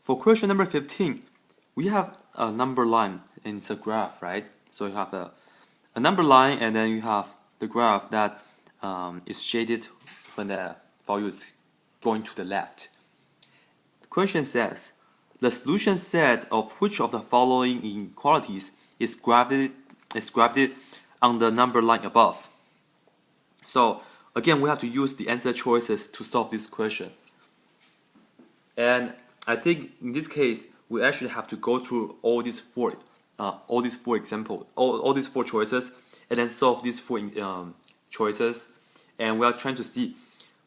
For question number 15, we have a number line and it's a graph, right? So you have a number line and then you have the graph that is shaded when the value is going to the left. The question says, the solution set of which of the following inequalities is graphed on the number line above? So again, we have to use the answer choices to solve this question. And I think in this case, we actually have to go through all these four examples, all these four choices, and then solve these four choices. And we are trying to see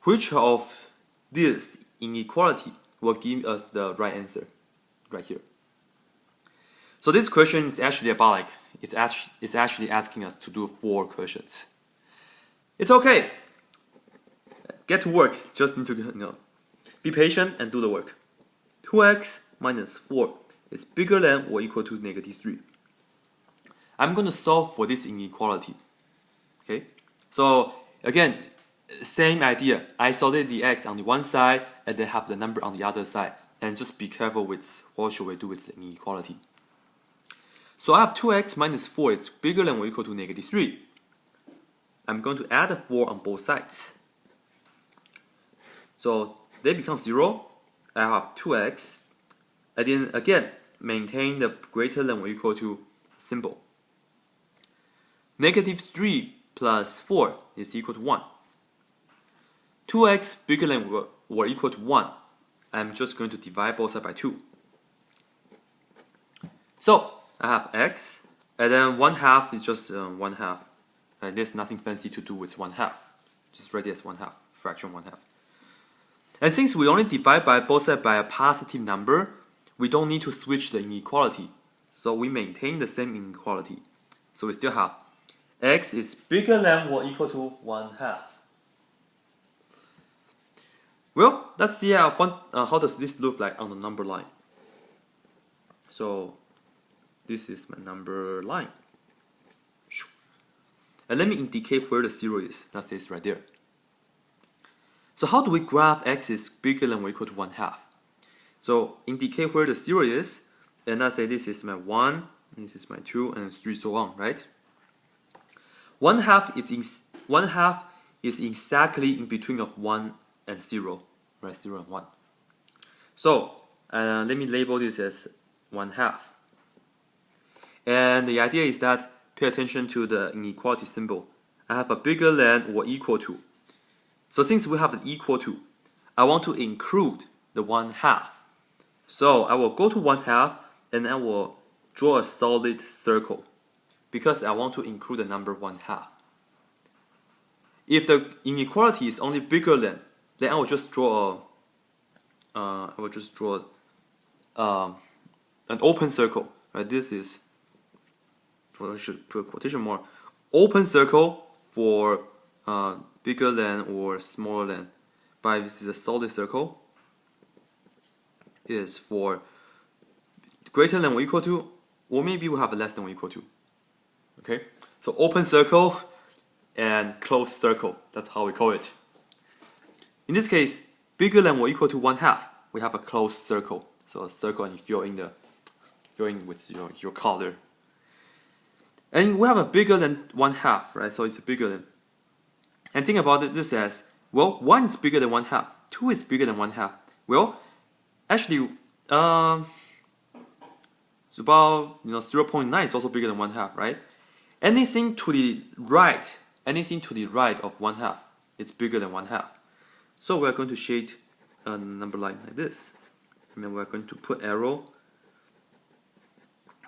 which of this inequality will give us the right answer, right here. So this question is actually about like it's actually asking us to do 4 questions. It's okay. Get to work. Just need to be patient and do the work. 2x minus 4 is bigger than or equal to -3. I'm going to solve for this inequality. Okay. So again, same idea. Isolate the x on the one side and then have the number on the other side. And just be careful with what should we do with the inequality. So I have 2x minus 4 is bigger than or equal to -3. I'm going to add a 4 on both sides. So they become 0. I have 2x. And then again, maintain the greater than or equal to symbol. -3 plus 4 is equal to 1. 2x bigger than or equal to 1. I'm just going to divide both sides by 2. So I have x, and then 1/2 is just 1/2. And there's nothing fancy to do with 1/2. Just write it as 1/2, fraction 1/2. And since we only divide by both sides by a positive number, we don't need to switch the inequality. So we maintain the same inequality. So we still have x is bigger than or equal to 1/2. Well, let's see how does this look like on the number line. So this is my number line. And let me indicate where the 0 is. That is right there. So how do we graph x is bigger than or equal to 1/2? So indicate where the 0 is, and I say this is my 1, this is my 2, and 3, so on, right? 1/2 is exactly in between of 1 and 0, right? 0 and 1. So let me label this as 1/2. And the idea is that pay attention to the inequality symbol. I have a bigger than or equal to. So since we have the equal to, I want to include the 1/2. So I will go to 1/2 and I will draw a solid circle because I want to include the number 1/2. If the inequality is only bigger than, then I will just draw an open circle. Right? This is, well, I should put a quotation mark. Open circle for bigger than or smaller than. But this is a solid circle. Is for greater than or equal to, or maybe we have a less than or equal to. Okay, so open circle and closed circle. That's how we call it. In this case, bigger than or equal to 1/2, we have a closed circle. So a circle, and you fill in with your color. And we have a bigger than 1/2, right? So it's bigger than. And think about this as, well, 1 is bigger than 1/2, 2 is bigger than 1/2. Well, actually, it's about 0.9 is also bigger than 1/2, right? Anything to the right of 1/2, it's bigger than 1/2. So we're going to shade a number line like this, and then we're going to put arrow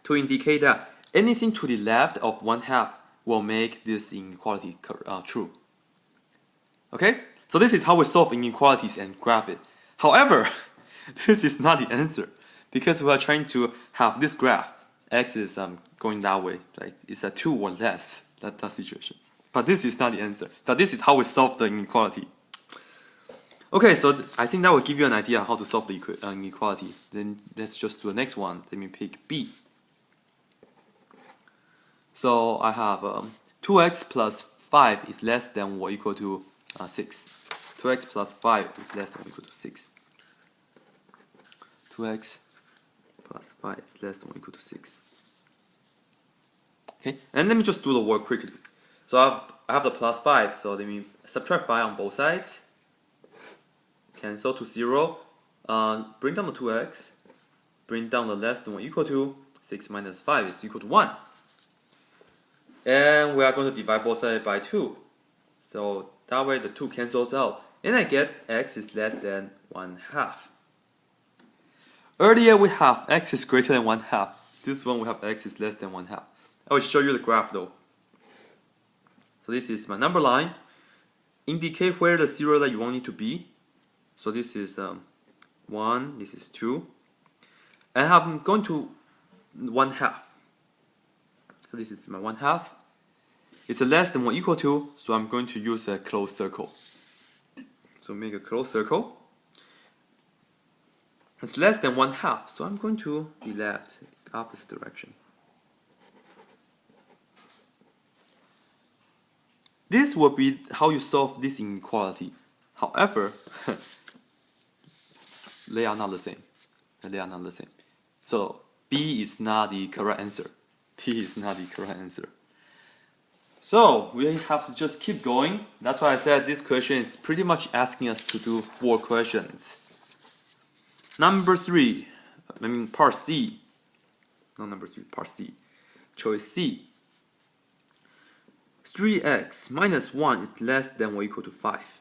to indicate that anything to the left of 1/2 will make this inequality true. Okay, so this is how we solve inequalities and graph it. However, this is not the answer because we are trying to have this graph. X is going that way, like it's a 2 or less. That situation. But this is not the answer. But this is how we solve the inequality. Okay, so I think that will give you an idea how to solve the inequality. Then let's just do the next one. Let me pick B. So I have 2x plus 5 is less than or equal to 6. 2x plus 5 is less than or equal to 6. 2x plus 5 is less than or equal to 6. Okay, and let me just do the work quickly. So I have the plus 5, so let me subtract 5 on both sides. Cancel to 0. Bring down the 2x. Bring down the less than or equal to 6 minus 5 is equal to 1. And we are going to divide both sides by 2. So that way the 2 cancels out. And I get x is less than 1/2. Earlier we have x is greater than 1/2. This one we have x is less than 1/2. I will show you the graph though. So this is my number line. Indicate where the zero that you want it to be. So this is 1, this is 2. And I'm going to 1/2. So this is my 1/2. It's a less than or equal to, so I'm going to use a closed circle. So make a closed circle. It's less than 1/2, so I'm going to the left, it's the opposite direction. This will be how you solve this inequality. However, they are not the same. They are not the same. So B is not the correct answer. T is not the correct answer. So we have to just keep going. That's why I said this question is pretty much asking us to do 4 questions. Number 3, part C. Not number 3, part C. Choice C. 3x minus 1 is less than or equal to 5.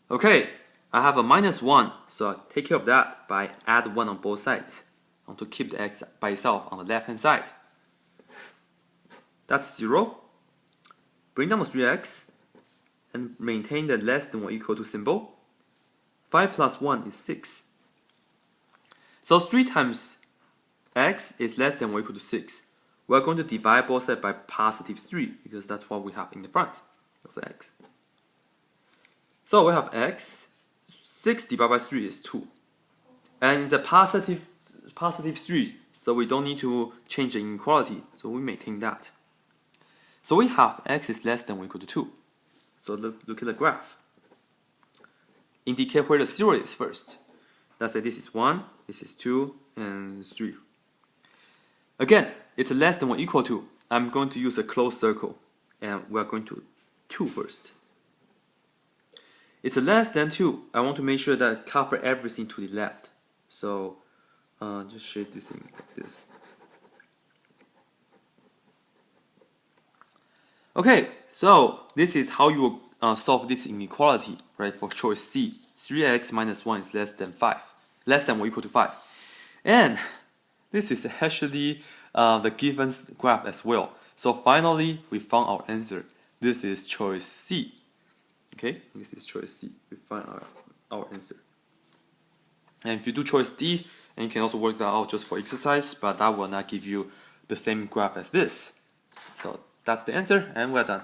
Okay, I have a minus 1, so I'll take care of that by add 1 on both sides. I want to keep the x by itself on the left hand side. That's 0. Bring down the 3x and maintain the less than or equal to symbol. 5 plus 1 is 6. So 3 times x is less than or equal to 6. We're going to divide both sides by positive 3 because that's what we have in the front of the x. So we have x, 6 divided by 3 is 2. And it's a positive 3, so we don't need to change the inequality, so we maintain that. So we have x is less than or equal to 2. So look at the graph. Indicate where the 0 is first. Let's say this is 1, this is 2, and 3. Again, it's less than or equal to. I'm going to use a closed circle, and we're going to 2 first. It's less than 2. I want to make sure that I cover everything to the left. So just shape this thing like this. Okay, so this is how you will solve this inequality, right? For choice C, 3x minus 1 is less than or equal to 5. And this is actually the given graph as well. So finally, we found our answer. This is choice C. Okay, this is choice C. We find our answer. And if you do choice D, and you can also work that out just for exercise, but that will not give you the same graph as this. So that's the answer, and we're done.